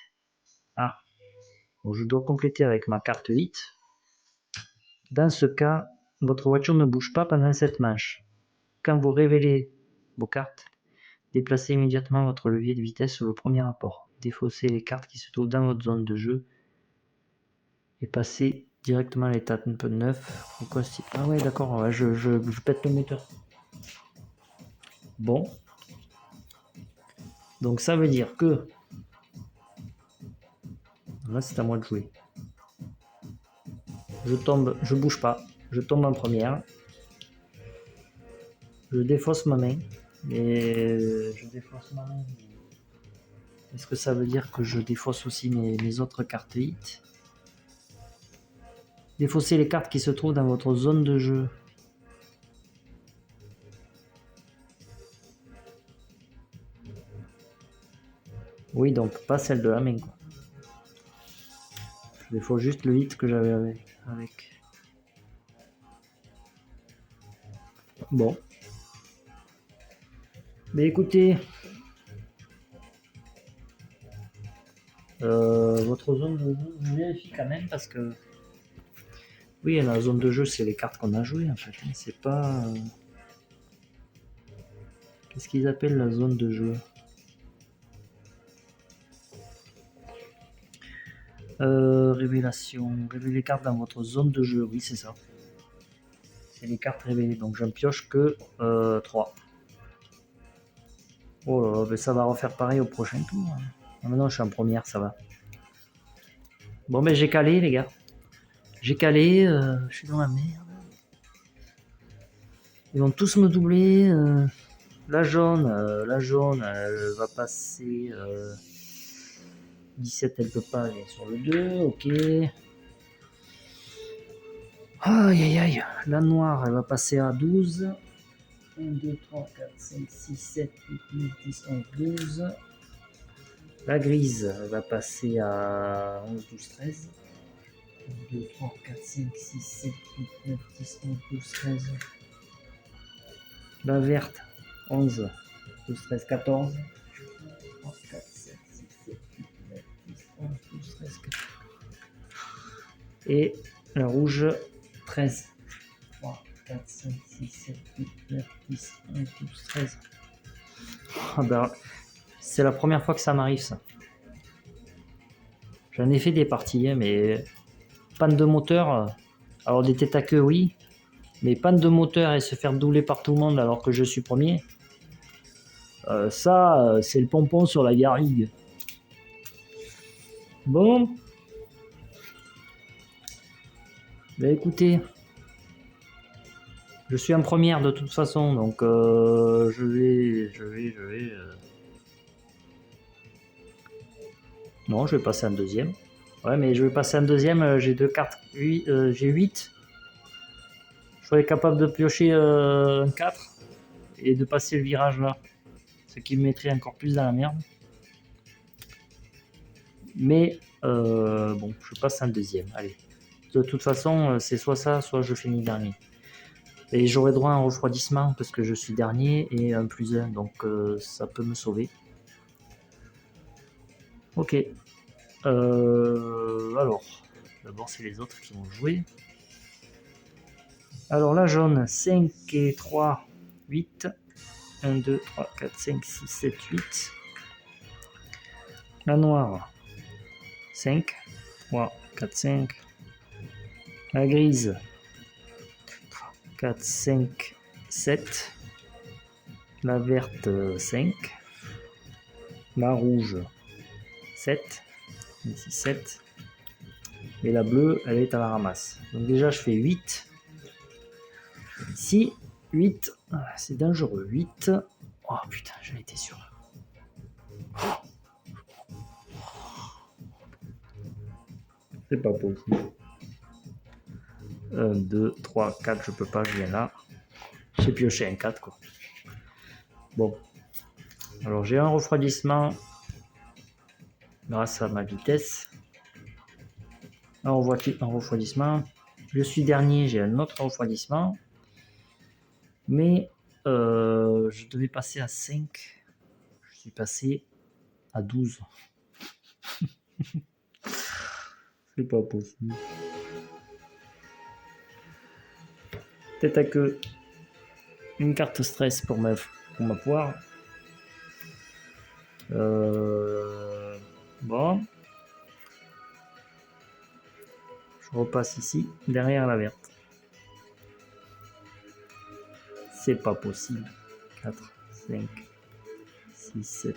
Ah, bon, je dois compléter avec ma carte hit. Dans ce cas, votre voiture ne bouge pas pendant cette manche. Quand vous révélez vos cartes, déplacez immédiatement votre levier de vitesse sur le premier rapport. Défaussez les cartes qui se trouvent dans votre zone de jeu et passez directement à l'étape 9. Ah ouais, d'accord, ouais, je pète le moteur. Bon. Donc ça veut dire que... Là, c'est à moi de jouer. Je tombe, je bouge pas. Je tombe en première. Je défausse ma main. Et je défausse ma main. Est-ce que ça veut dire que je défausse aussi mes autres cartes hit? Défausser les cartes qui se trouvent dans votre zone de jeu. Oui, donc pas celle de la main, quoi. Je défausse juste le hit que j'avais avec. Bon. Mais écoutez, votre zone de jeu, je vérifie quand même parce que oui, la zone de jeu, c'est les cartes qu'on a jouées en fait. C'est pas. Qu'est-ce qu'ils appellent la zone de jeu? Révélation. Révéler les cartes dans votre zone de jeu. Oui, c'est ça. C'est les cartes révélées. Donc j'en pioche que 3. Oh là là, ben ça va refaire pareil au prochain tour. Ah, maintenant je suis en première, ça va. Bon, ben j'ai calé, les gars. J'ai calé, je suis dans la merde. Ils vont tous me doubler. La jaune, elle va passer. 17, elle peut pas aller sur le 2, ok. Aïe aïe aïe, la noire, elle va passer à 12. 1, 2, 3, 4, 5, 6, 7, 8, 9, 10, 11, 12. La grise, elle va passer à 11, 12, 13. 1, 2, 3, 4, 5, 6, 7, 8, 9, 10, 11, 12, 13. La verte, 11, 12, 13, 14. 3, 4, 5, 6, 7, 8, 9, 10, 11, 12, 13, 14. Et la rouge, 13. 3, 4, 5, 6, 7, 8, 9, 10, 11, 12, 13. Ah ben, c'est la première fois que ça m'arrive, ça. J'en ai fait des parties, hein, mais panne de moteur. Alors des têtes à queue, oui. Mais panne de moteur et se faire doubler par tout le monde alors que je suis premier. Ça, c'est le pompon sur la garrigue. Bon. Ben écoutez. Je suis en première de toute façon, donc je vais... Non, je vais passer en deuxième. Ouais, mais je vais passer en deuxième, j'ai 2 cartes, j'ai 8. Je serais capable de piocher un 4 et de passer le virage là. Ce qui me mettrait encore plus dans la merde. Mais bon, je passe en deuxième, allez. De toute façon, c'est soit ça, soit je finis dernier. Et j'aurai droit à un refroidissement parce que je suis dernier et un +1, donc ça peut me sauver. Ok. Alors, d'abord c'est les autres qui vont jouer. Alors la jaune, 5 et 3, 8. 1, 2, 3, 4, 5, 6, 7, 8. La noire, 5, 3, 4, 5. La grise, 4, 5, 7. La verte, 5. La rouge, 7. Ici 7. Et la bleue, elle est à la ramasse. Donc déjà, je fais 8. Ici, 8. C'est dangereux. 8. Oh putain, j'en étais sûr. C'est pas possible. 1, 2, 3, 4, je peux pas, je viens là. J'ai pioché un 4, quoi. Bon. Alors, j'ai un refroidissement grâce à ma vitesse. Un refroidissement. Je suis dernier, j'ai un autre refroidissement. Mais je devais passer à 5. Je suis passé à 12. C'est pas possible. Tête à queue. Une carte stress pour ma poire. Bon. Je repasse ici, derrière la verte. C'est pas possible. 4, 5, 6, 7.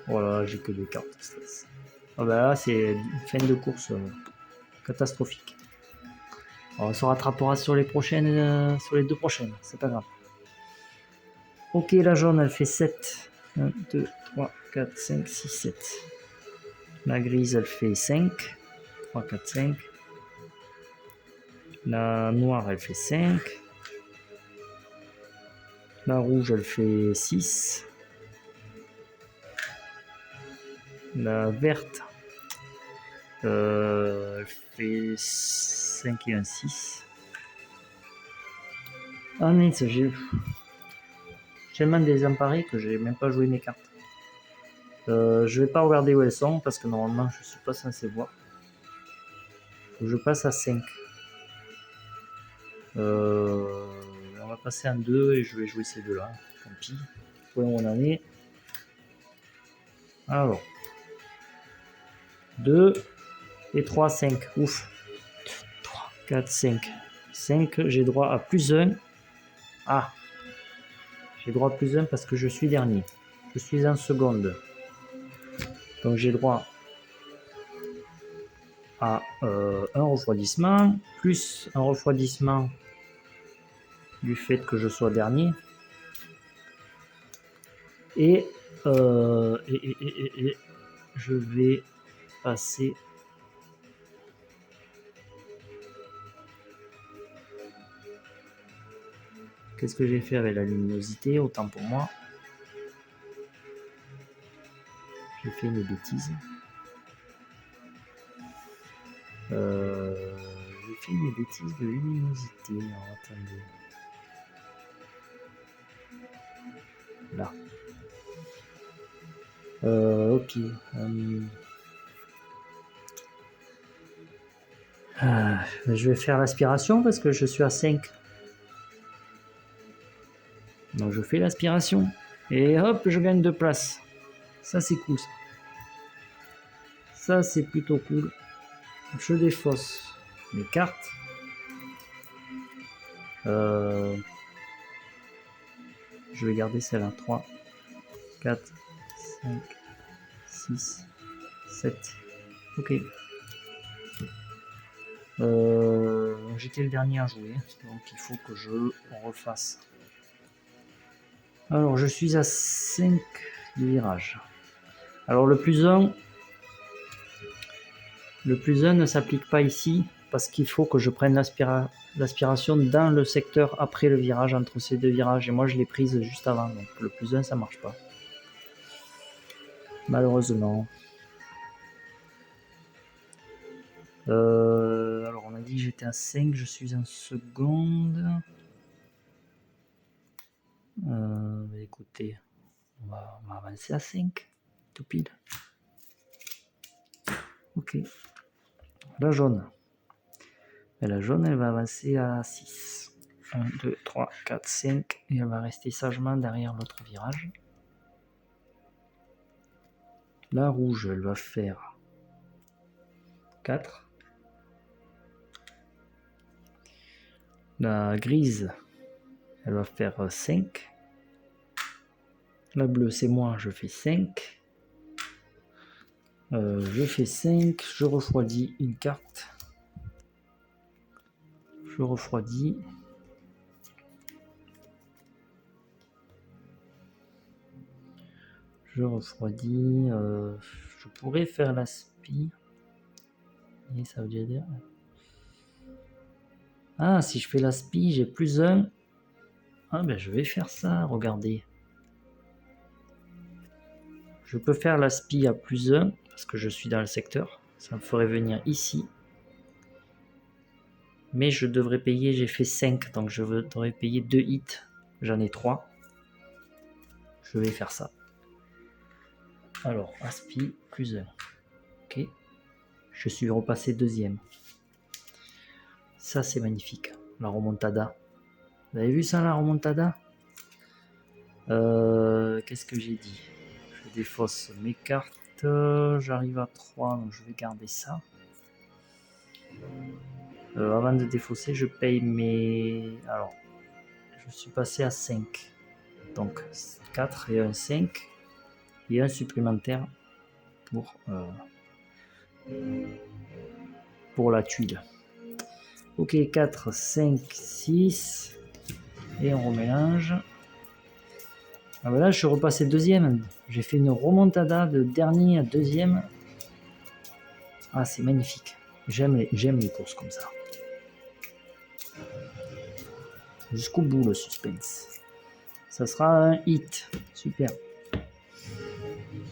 Voilà, j'ai que des cartes de stress. Ah bah là, c'est une fin de course catastrophique. On se rattrapera sur les prochaines, sur les 2 prochaines, c'est pas grave. Ok, la jaune, elle fait 7. 1, 2, 3, 4, 5, 6, 7. La grise, elle fait 5. 3, 4, 5. La noire, elle fait 5. La rouge, elle fait 6. La verte, elle fait 5 et un 6. Ah mince, j'ai tellement désemparé que j'ai même pas joué mes cartes. Je vais pas regarder où elles sont parce que normalement je suis pas censé voir. Faut que je passe à 5. On va passer en 2 et je vais jouer ces deux-là. Tant pis. Voyons où on en est. Alors. 2 et 3, 5. Ouf. 3, 4, 5. 5, j'ai droit à plus 1. Ah. J'ai droit à plus 1 parce que je suis dernier. Je suis en seconde. Donc j'ai droit à un refroidissement, plus un refroidissement du fait que je sois dernier. Et je vais passer. Qu'est-ce que j'ai fait avec la luminosité? Autant pour moi. J'ai fait une bêtise. J'ai fait une bêtise de luminosité. Alors, attendez. Là. Ok. Je vais faire l'aspiration parce que je suis à 5. Donc je fais l'aspiration. Et hop, je gagne 2 places. Ça c'est cool ça. Ça c'est plutôt cool. Je défausse mes cartes. Je vais garder celle-là. 3, 4, 5, 6, 7. Ok. J'étais le dernier à jouer, donc il faut que je refasse. Alors je suis à 5 virages. Alors le plus 1 ne s'applique pas ici parce qu'il faut que je prenne l'aspiration dans le secteur après le virage, entre ces 2 virages, et moi je l'ai prise juste avant, donc le plus 1 ça marche pas. Malheureusement. Alors on a dit que j'étais à 5, je suis en seconde. Écoutez, on va avancer à 5, tout pile. Ok. La jaune. Et la jaune, elle va avancer à 6. 1, 2, 3, 4, 5. Et elle va rester sagement derrière l'autre virage. La rouge, elle va faire 4. La grise, elle va faire 5. La bleue, c'est moi, je fais 5. Je fais 5. Je refroidis une carte. Je refroidis. Je refroidis. Je pourrais faire la spie. Et ça veut dire. Ah, si je fais la spie, j'ai plus 1. Ah, ben je vais faire ça, regardez. Je peux faire la spie à plus 1 parce que je suis dans le secteur. Ça me ferait venir ici. Mais je devrais payer, j'ai fait 5, donc je devrais payer 2 hits. J'en ai 3. Je vais faire ça. Alors, aspi plus 1. Ok. Je suis repassé deuxième. Ça, c'est magnifique. La remontada. Vous avez vu ça, la remontada? Qu'est-ce que j'ai dit? Je défausse mes cartes. J'arrive à 3, donc je vais garder ça. Avant de défausser, je paye mes... Alors, je suis passé à 5. Donc 4 et un 5. Et un supplémentaire pour la tuile. Ok, 4, 5, 6. Et on remélange. Ah ben là, je suis repassé deuxième. J'ai fait une remontada de dernier à deuxième. Ah, c'est magnifique. J'aime les courses comme ça. Jusqu'au bout, le suspense. Ça sera un hit. Super.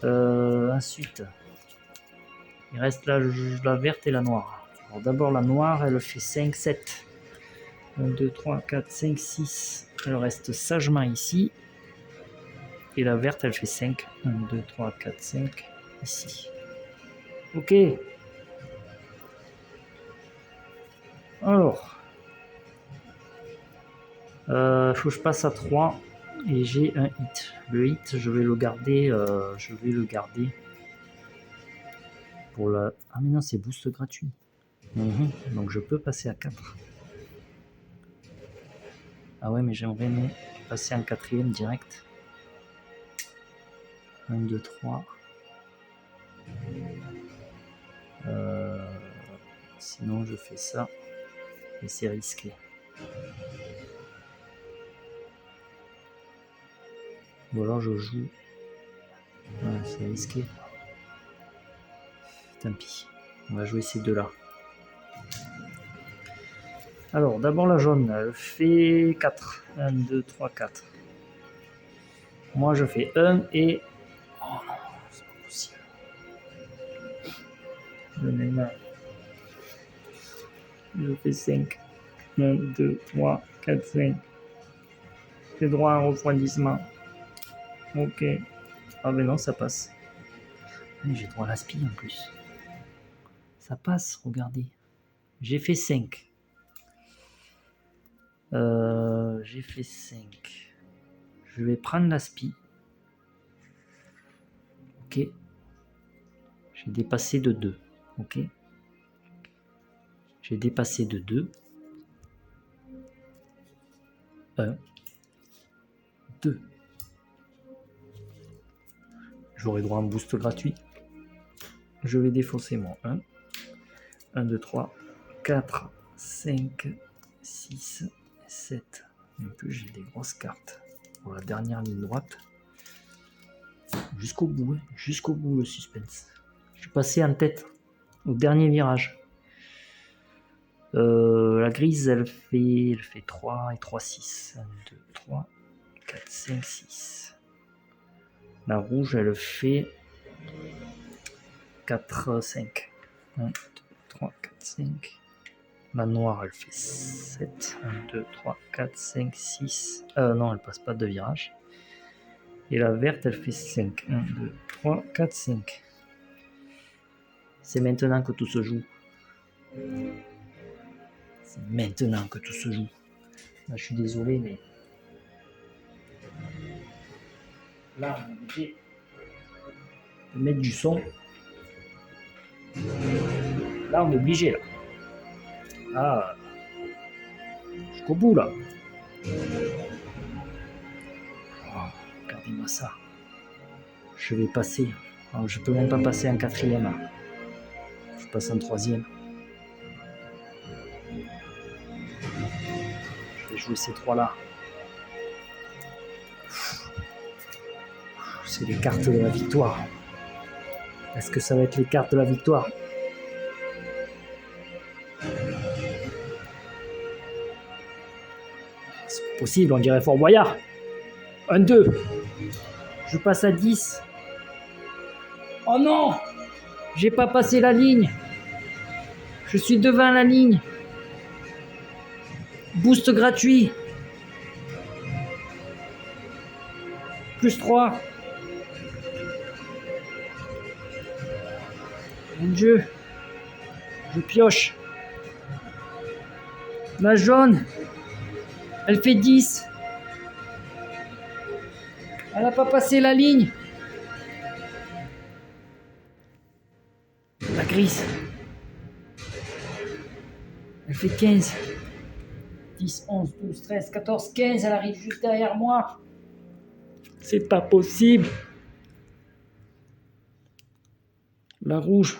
Ensuite, il reste la verte et la noire. Alors d'abord, la noire, elle fait 5, 7. 1, 2, 3, 4, 5, 6. Elle reste sagement ici. Et la verte, elle fait 5. 1, 2, 3, 4, 5. Ici. Ok. Alors. Faut que je passe à 3. Et j'ai un hit. Le hit, je vais le garder. Pour la... Ah mais non, c'est boost gratuit. Donc je peux passer à 4. Ah ouais, mais j'aimerais passer en quatrième direct. 1, 2, 3. Sinon, je fais ça. Et c'est risqué. Ou alors je joue. Ouais, c'est risqué. Tant pis. On va jouer ces deux-là. Alors, d'abord la jaune. Elle fait 4. 1, 2, 3, 4. Moi, je fais 1 et... Oh non, c'est pas possible. Je fais 5. 1, 2, 3, 4, 5. J'ai droit à un refroidissement. Ok. Ah mais non, ça passe. J'ai droit à l'aspi en plus. Ça passe, regardez. J'ai fait 5. J'ai fait 5. Je vais prendre l'aspi. Ok. J'ai dépassé de 2. Ok. J'ai dépassé de 2. 1. 2. J'aurai droit à un boost gratuit. Je vais défausser mon 1. 1, 2, 3, 4, 5, 6, 7. En plus, j'ai des grosses cartes. Pour la dernière ligne droite. Jusqu'au bout, hein. Jusqu'au bout le suspense. Je suis passé en tête au dernier virage. La grise, elle fait 3 et 3, 6. 1, 2, 3, 4, 5, 6. La rouge, elle fait 4, 5. 1, 2, 3, 4, 5. La noire, elle fait 7. 1, 2, 3, 4, 5, 6. Non, elle passe pas de virage. Et la verte, elle fait 5. 1, 2, 3, 4, 5. C'est maintenant que tout se joue. C'est maintenant que tout se joue. Là, je suis désolé, mais... Là, on est obligé de mettre du son. Là, on est obligé, là. Ah, jusqu'au bout, là. Oh, regardez-moi ça. Je vais passer. Alors, je peux même pas passer en quatrième. Je passe en troisième. Je vais jouer ces trois-là. C'est les cartes de la victoire. Est-ce que ça va être les cartes de la victoire? C'est pas possible, on dirait Fort Boyard. 1, 2. Je passe à 10. Oh non! J'ai pas passé la ligne. Je suis devant la ligne. Boost gratuit. Plus 3. Mon Dieu. Je pioche. La jaune. Elle fait 10. Elle n'a pas passé la ligne. La grise. Elle fait 15. 10, 11, 12, 13, 14, 15. Elle arrive juste derrière moi. C'est pas possible. La rouge.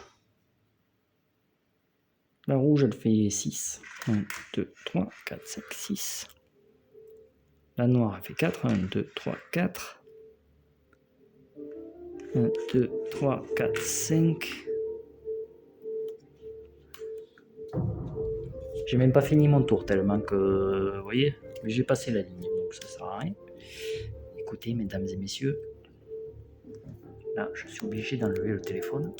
La rouge, elle fait 6. 1, 2, 3, 4, 5, 6. La noire, elle fait 4. 1, 2, 3, 4. 1, 2, 3, 4, 5. J'ai même pas fini mon tour tellement que, vous voyez, j'ai passé la ligne, donc ça sert à rien. Écoutez, mesdames et messieurs, là, je suis obligé d'enlever le téléphone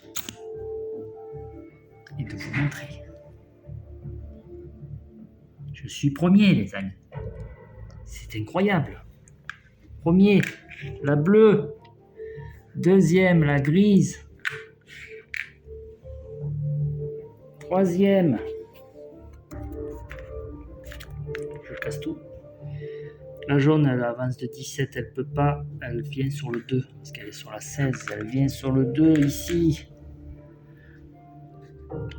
et de vous montrer. Je suis premier, les amis. C'est incroyable. Premier, la bleue. Deuxième, la grise. Troisième. Je casse tout. La jaune, elle avance de 17, elle peut pas. Elle vient sur le 2, parce qu'elle est sur la 16. Elle vient sur le 2, ici.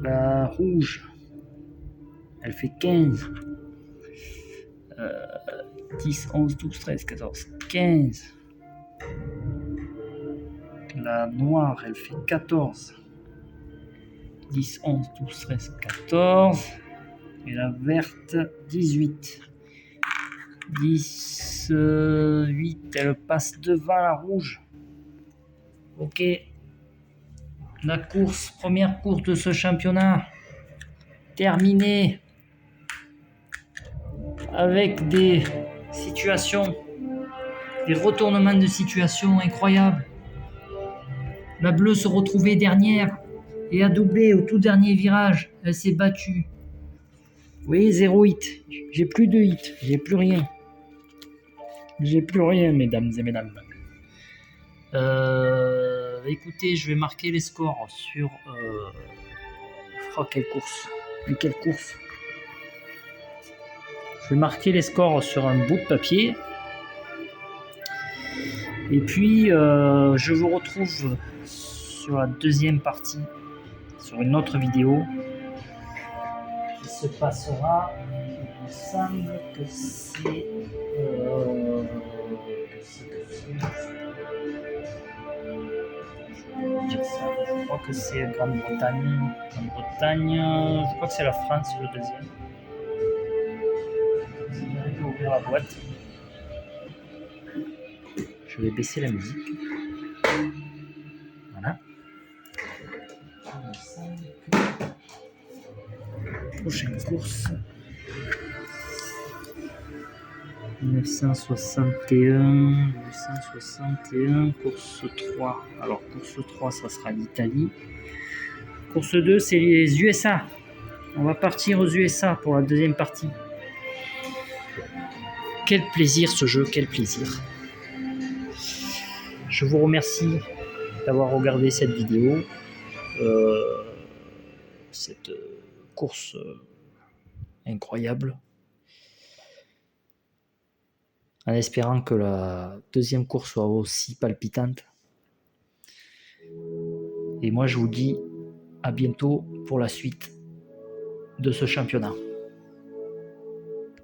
La rouge, elle fait 15. 10, 11, 12, 13, 14, 15. La noire, elle fait 14. 10, 11, 12, 13, 14. Et la verte, 18. 10, 8, elle passe devant la rouge. Ok. La course, première course de ce championnat, terminée avec des situations, des retournements de situation incroyables. La bleue se retrouvait dernière et a doublé au tout dernier virage. Elle s'est battue. Vous voyez, 0 hit. J'ai plus de hit. J'ai plus rien. J'ai plus rien, mesdames et mesdames. Écoutez, je vais marquer les scores sur... quelle course? Quelle course? Je vais marquer les scores sur un bout de papier. Et puis, je vous retrouve sur la deuxième partie, sur une autre vidéo qui se passera, il me semble que c'est... je crois que c'est Grande-Bretagne. Je crois que c'est la France le deuxième. Si j'arrive à ouvrir la boîte, je vais baisser la musique. Voilà. Prochaine course. 1961, course 3. Alors, course 3, ça sera l'Italie. Course 2, c'est les USA. On va partir aux USA pour la deuxième partie. Quel plaisir ce jeu, quel plaisir. Je vous remercie d'avoir regardé cette vidéo. Cette course incroyable. En espérant que la deuxième course soit aussi palpitante. Et moi, je vous dis à bientôt pour la suite de ce championnat.